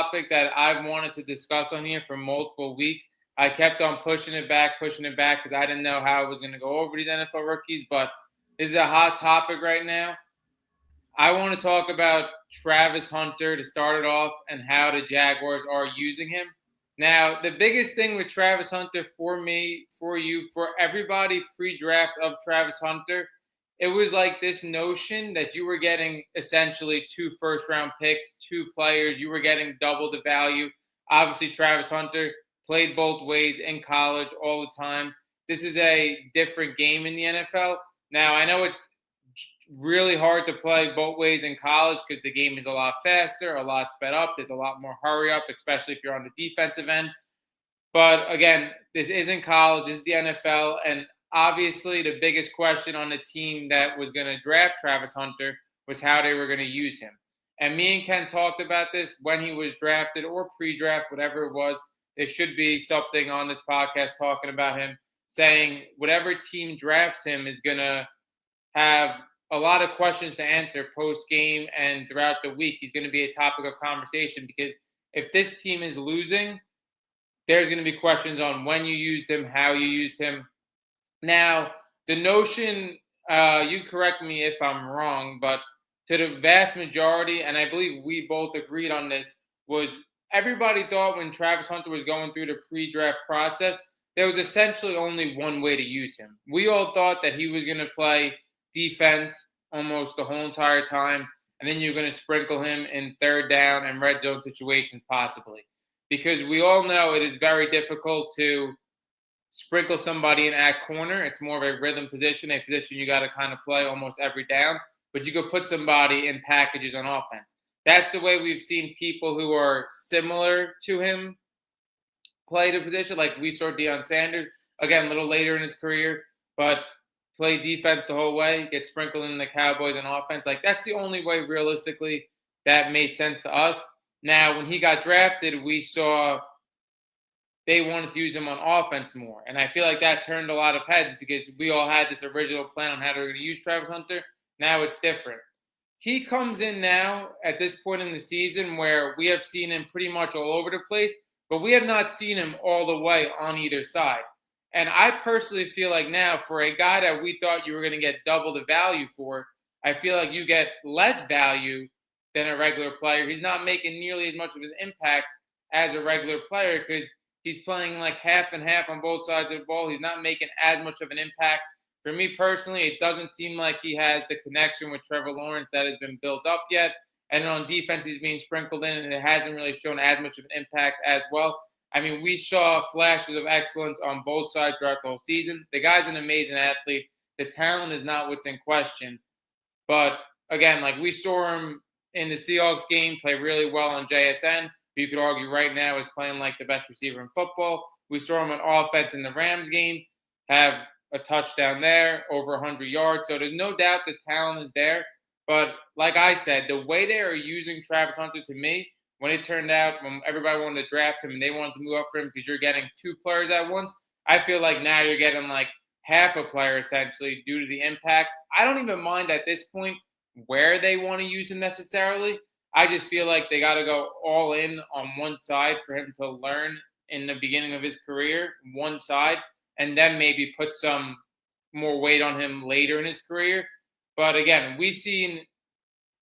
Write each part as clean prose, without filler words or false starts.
topic that I've wanted to discuss on here for multiple weeks. I kept on pushing it back because I didn't know how I was going to go over these NFL rookies, but this is a hot topic right now. I want to talk about Travis Hunter to start it off and how the Jaguars are using him. Now, the biggest thing with Travis Hunter for me, for you, for everybody pre-draft of Travis Hunter, it was like this notion that you were getting essentially 2 first-round picks, 2 players. You were getting double the value. Obviously, Travis Hunter played both ways in college all the time. This is a different game in the NFL. Now, I know it's really hard to play both ways in college because the game is a lot faster, a lot sped up. There's a lot more hurry up, especially if you're on the defensive end. But again, this isn't college, this is the NFL. And obviously, the biggest question on the team that was going to draft Travis Hunter was how they were going to use him. And me and Ken talked about this when he was drafted or pre-draft, whatever it was. There should be something on this podcast talking about him, saying whatever team drafts him is going to have a lot of questions to answer post-game and throughout the week. He's going to be a topic of conversation because if this team is losing, there's going to be questions on when you used him, how you used him. Now, the notion, you correct me if I'm wrong, but to the vast majority, and I believe we both agreed on this, was everybody thought when Travis Hunter was going through the pre-draft process, there was essentially only one way to use him. We all thought that he was going to play defense almost the whole entire time, and then you're going to sprinkle him in third down and red zone situations possibly. Because we all know it is very difficult to sprinkle somebody in at corner. It's more of a rhythm position, a position you got to kind of play almost every down, but you could put somebody in packages on offense. That's the way we've seen people who are similar to him play the position. Like we saw Deion Sanders, again, a little later in his career, but play defense the whole way, get sprinkled in the Cowboys on offense. Like that's the only way realistically that made sense to us. Now, when he got drafted, we saw they wanted to use him on offense more. And I feel like that turned a lot of heads because we all had this original plan on how they were going to use Travis Hunter. Now it's different. He comes in now at this point in the season where we have seen him pretty much all over the place, but we have not seen him all the way on either side. And I personally feel like now for a guy that we thought you were going to get double the value for, I feel like you get less value than a regular player. He's not making nearly as much of an impact as a regular player because he's playing like half and half on both sides of the ball. He's not making as much of an impact. For me personally, it doesn't seem like he has the connection with Trevor Lawrence that has been built up yet. And on defense, he's being sprinkled in, and it hasn't really shown as much of an impact as well. I mean, we saw flashes of excellence on both sides throughout the whole season. The guy's an amazing athlete. The talent is not what's in question. But, again, like we saw him in the Seahawks game play really well on JSN. You could argue right now is playing like the best receiver in football. We saw him on offense in the Rams game, have a touchdown there, over 100 yards. So there's no doubt the talent is there. But like I said, the way they are using Travis Hunter to me, when it turned out, when everybody wanted to draft him and they wanted to move up for him because you're getting 2 players at once, I feel like now you're getting like half a player essentially due to the impact. I don't even mind at this point where they want to use him necessarily. I just feel like they got to go all in on one side for him to learn in the beginning of his career, one side, and then maybe put some more weight on him later in his career. But again, we've seen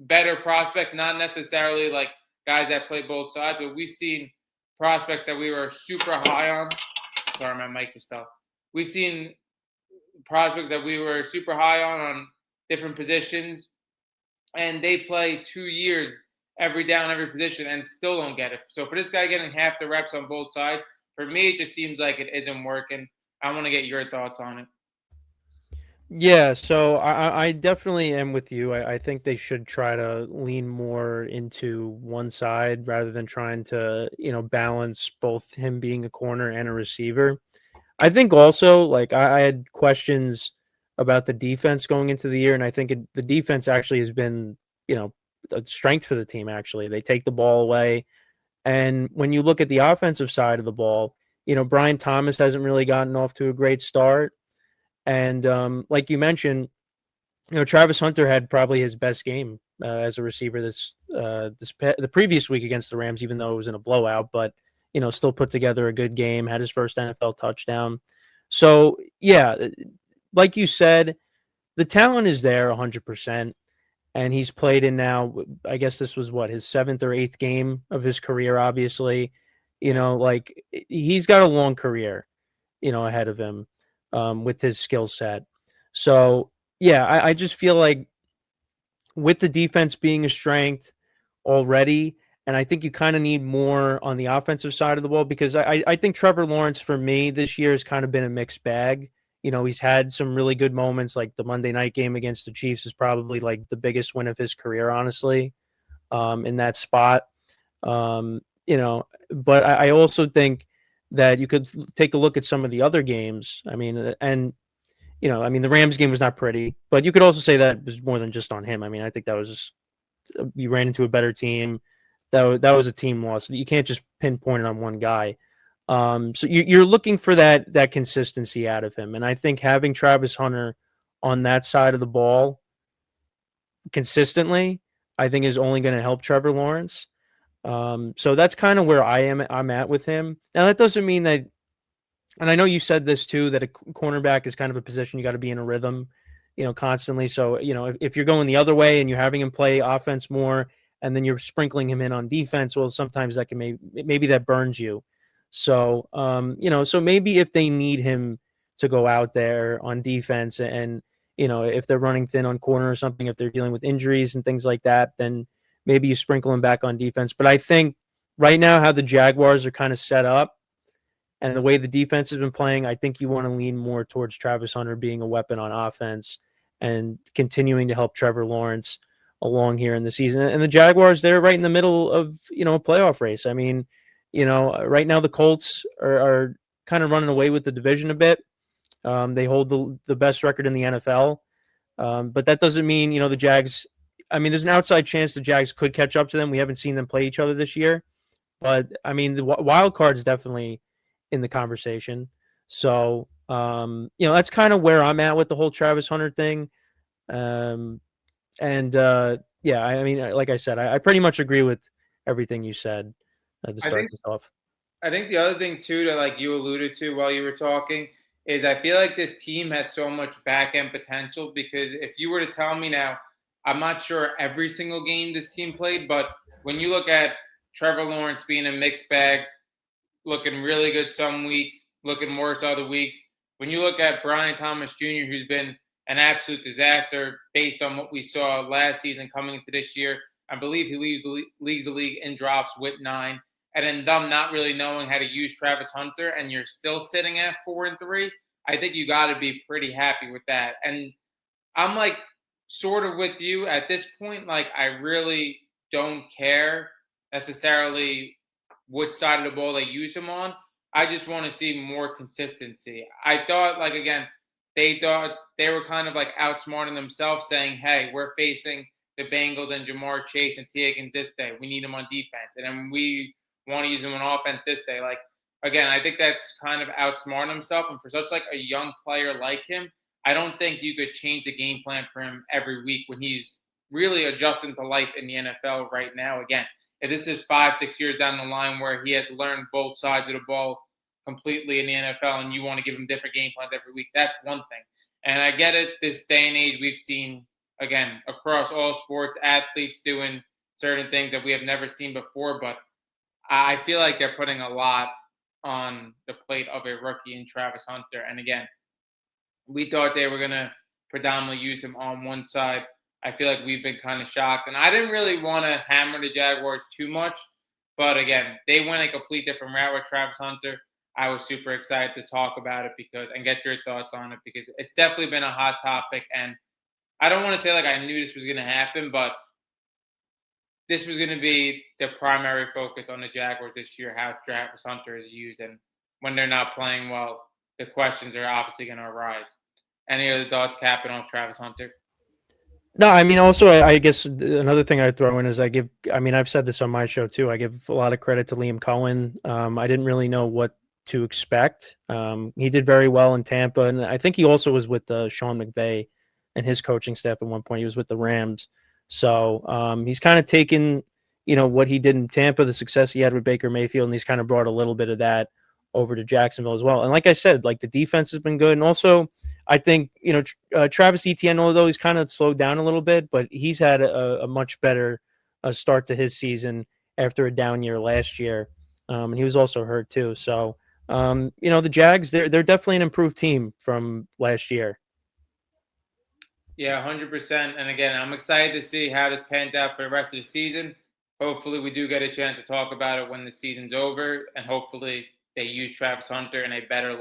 better prospects, not necessarily like guys that play both sides, but we've seen prospects that we were super high on. Sorry, my mic just fell. We've seen prospects that we were super high on different positions, and they play 2 years every down, every position, and still don't get it. So for this guy getting half the reps on both sides, for me, it just seems like it isn't working. I want to get your thoughts on it. Yeah, so I definitely am with you. I think they should try to lean more into one side rather than trying to, balance both him being a corner and a receiver. I think also, like, I had questions about the defense going into the year, and I think the defense actually has been, a strength for the team, actually. They take the ball away. And when you look at the offensive side of the ball, Brian Thomas hasn't really gotten off to a great start. And like you mentioned, Travis Hunter had probably his best game as a receiver the previous week against the Rams, even though it was in a blowout, but still put together a good game, had his first NFL touchdown. So yeah, like you said, the talent is there 100%. And he's played in now, I guess this was his seventh or eighth game of his career, obviously. Yes. Like he's got a long career, ahead of him with his skill set. So, yeah, I just feel like with the defense being a strength already, and I think you kind of need more on the offensive side of the ball because I think Trevor Lawrence for me this year has kind of been a mixed bag. He's had some really good moments, like the Monday night game against the Chiefs is probably like the biggest win of his career, honestly, in that spot. But I also think that you could take a look at some of the other games. I mean, the Rams game was not pretty, but you could also say that was more than just on him. I mean, I think that was just, you ran into a better team. That was a team loss. You can't just pinpoint it on one guy. So you're looking for that consistency out of him, and I think having Travis Hunter on that side of the ball consistently, I think is only going to help Trevor Lawrence. So that's kind of where I'm at with him. Now that doesn't mean that, and I know you said this too, that a cornerback is kind of a position you got to be in a rhythm, constantly. So if you're going the other way and you're having him play offense more, and then you're sprinkling him in on defense, well, sometimes that can maybe that burns you. So so maybe if they need him to go out there on defense, and if they're running thin on corner or something, if they're dealing with injuries and things like that, then maybe you sprinkle him back on defense. But I think right now how the Jaguars are kind of set up and the way the defense has been playing, I think you want to lean more towards Travis Hunter being a weapon on offense and continuing to help Trevor Lawrence along here in the season. And the Jaguars, they're right in the middle of, a playoff race. I mean, right now the Colts are kind of running away with the division a bit. They hold the best record in the NFL. But that doesn't mean, the Jags, I mean, there's an outside chance the Jags could catch up to them. We haven't seen them play each other this year. But, I mean, the wild card's definitely in the conversation. So, that's kind of where I'm at with the whole Travis Hunter thing. Yeah, I mean, like I said, I pretty much agree with everything you said to I start think this off. I think the other thing too that like you alluded to while you were talking is I feel like this team has so much back end potential because if you were to tell me now, I'm not sure every single game this team played, but when you look at Trevor Lawrence being a mixed bag, looking really good some weeks, looking worse other weeks. When you look at Brian Thomas Jr., who's been an absolute disaster based on what we saw last season coming into this year, I believe he leads the league in drops with 9. And then them not really knowing how to use Travis Hunter, and you're still sitting at 4-3. I think you got to be pretty happy with that. And I'm like sort of with you at this point. Like I really don't care necessarily which side of the ball they use him on. I just want to see more consistency. I thought like again, they thought they were kind of like outsmarting themselves, saying, "Hey, we're facing the Bengals and Jamar Chase and T. Higgins this day. We need them on defense, and then we want to use them on offense this day." Like again, I think that's kind of outsmarting himself. And for such like a young player like him, I don't think you could change the game plan for him every week when he's really adjusting to life in the NFL right now. Again, if this is 5-6 years down the line where he has learned both sides of the ball completely in the NFL and you want to give him different game plans every week, that's one thing. And I get it, this day and age, we've seen, again, across all sports, athletes doing certain things that we have never seen before, but I feel like they're putting a lot on the plate of a rookie in Travis Hunter. And again, we thought they were going to predominantly use him on one side. I feel like we've been kind of shocked. And I didn't really want to hammer the Jaguars too much. But again, they went a complete different route with Travis Hunter. I was super excited to talk about it and get your thoughts on it because it's definitely been a hot topic. And I don't want to say like I knew this was going to happen, but this was going to be the primary focus on the Jaguars this year, how Travis Hunter is used. And when they're not playing well, the questions are obviously going to arise. Any other thoughts capping off Travis Hunter? No, I mean, also, I guess another thing I'd throw in is I mean, I've said this on my show too. I give a lot of credit to Liam Cohen. I didn't really know what to expect. He did very well in Tampa, and I think he also was with Sean McVay and his coaching staff at one point. He was with the Rams. So he's kind of taken, what he did in Tampa, the success he had with Baker Mayfield, and he's kind of brought a little bit of that over to Jacksonville as well. And like I said, like the defense has been good, and also I think Travis Etienne, although he's kind of slowed down a little bit, but he's had a much better start to his season after a down year last year, and he was also hurt too. So the Jags, they're definitely an improved team from last year. Yeah, 100%. And again, I'm excited to see how this pans out for the rest of the season. Hopefully, we do get a chance to talk about it when the season's over, and hopefully, they use Travis Hunter in a better